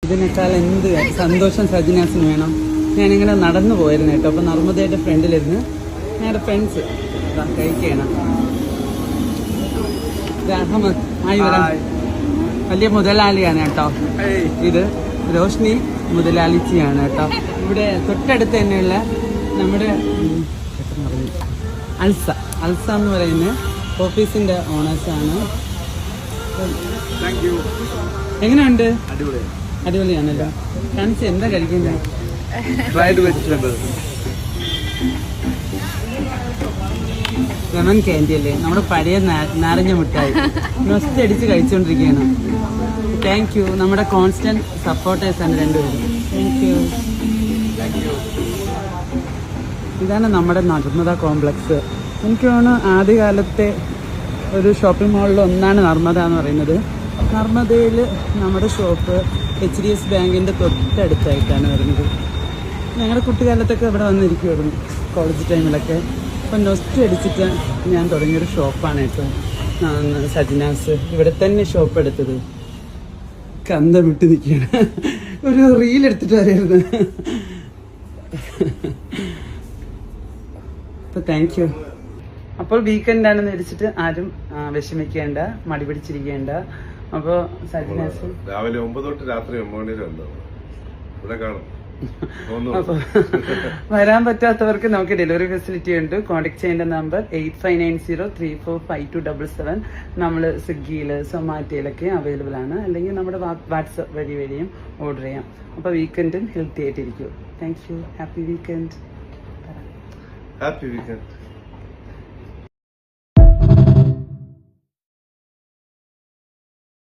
ഇതിനേക്കാൾ എന്ത് സന്തോഷം സജിനാസിന് വേണം. ഞാനിങ്ങനെ നടന്നു പോയിരുന്നു കേട്ടോ. അപ്പോൾ നർമ്മദയുടെ ഫ്രണ്ടിലിരുന്ന് ഞങ്ങളുടെ ഫ്രണ്ട്സ് കഴിക്കണം. അഹമ്മദ് വലിയ മുതലാളിയാണ് കേട്ടോ. ഇത് റോഷ്നി മുതലാളിച്ചിയാണ് കേട്ടോ. ഇവിടെ തൊട്ടടുത്ത് തന്നെയുള്ള നമ്മുടെ അൽസ എന്ന് പറയുന്ന ഓഫീസിന്റെ ഓണേഴ്സാണ്. എങ്ങനെയുണ്ട്? അടിപൊളിയാണല്ലോ. കാണിച്ച് എന്താ കഴിക്കുന്നത്? ലെമൺ ക്യാൻഡി അല്ലേ, നമ്മുടെ പഴയ നാരങ്ങ മിഠായി നൊസ്റ്റ് അടിച്ച് കഴിച്ചുകൊണ്ടിരിക്കുകയാണ്. Thank you. നമ്മുടെ കോൺസ്റ്റന്റ് സപ്പോർട്ടേഴ്സാണ് രണ്ടുപേരും. Thank you. ഇതാണ് നമ്മുടെ നർമ്മദ കോംപ്ലക്സ്. എനിക്ക് തോന്നുന്നു ആദ്യകാലത്തെ ഒരു ഷോപ്പിംഗ് മാളിൽ ഒന്നാണ് നർമ്മദ എന്ന് പറയുന്നത്. നർമ്മദയിൽ നമ്മുടെ ഷോപ്പ് HDFC ബാങ്കിൻ്റെ തൊട്ടടുത്തായിട്ടാണ് വരുന്നത്. ഞങ്ങളുടെ കുട്ടിക്കാലത്തൊക്കെ ഇവിടെ വന്നിരിക്കുമായിരുന്നു കോളേജ് ടൈമിലൊക്കെ. അപ്പം നൊസ്റ്റ് അടിച്ചിട്ട് ഞാൻ തുടങ്ങിയൊരു ഷോപ്പാണ് കേട്ടോ സജിനാസ്. ഇവിടെ തന്നെ ഷോപ്പ് എടുത്തത്. കന്തം വിട്ട് നിൽക്കുകയാണ്. ഒരു റീൽ എടുത്തിട്ട് വരായിരുന്നു. അപ്പോൾ താങ്ക് യു. അപ്പോൾ വീക്കെൻഡാണെന്ന് വെച്ചിട്ട് ആരും വിഷമിക്കേണ്ട, മടി പിടിച്ചിരിക്കേണ്ട. അപ്പോൾ സജിനാസ് രാവിലെ 9 തൊട്ട് രാത്രി 9 മണി വരെ ഇവിടെ കാണും. അപ്പോൾ വരാൻ പറ്റാത്തവർക്ക് നമുക്ക് ഡെലിവറി ഫെസിലിറ്റി ഉണ്ട്. കോൺടാക്ട് ചെയ്യേണ്ട നമ്പർ 8590345277. നമ്മൾ സ്വിഗ്ഗിയിൽ സൊമാറ്റോയിലൊക്കെ അവൈലബിൾ ആണ്. അല്ലെങ്കിൽ നമ്മുടെ വാട്സപ്പ് വഴിയും ഓർഡർ ചെയ്യാം. അപ്പോൾ വീക്കെൻഡും ഹെൽത്തി ആയിട്ടിരിക്കും. Thank you. Happy weekend.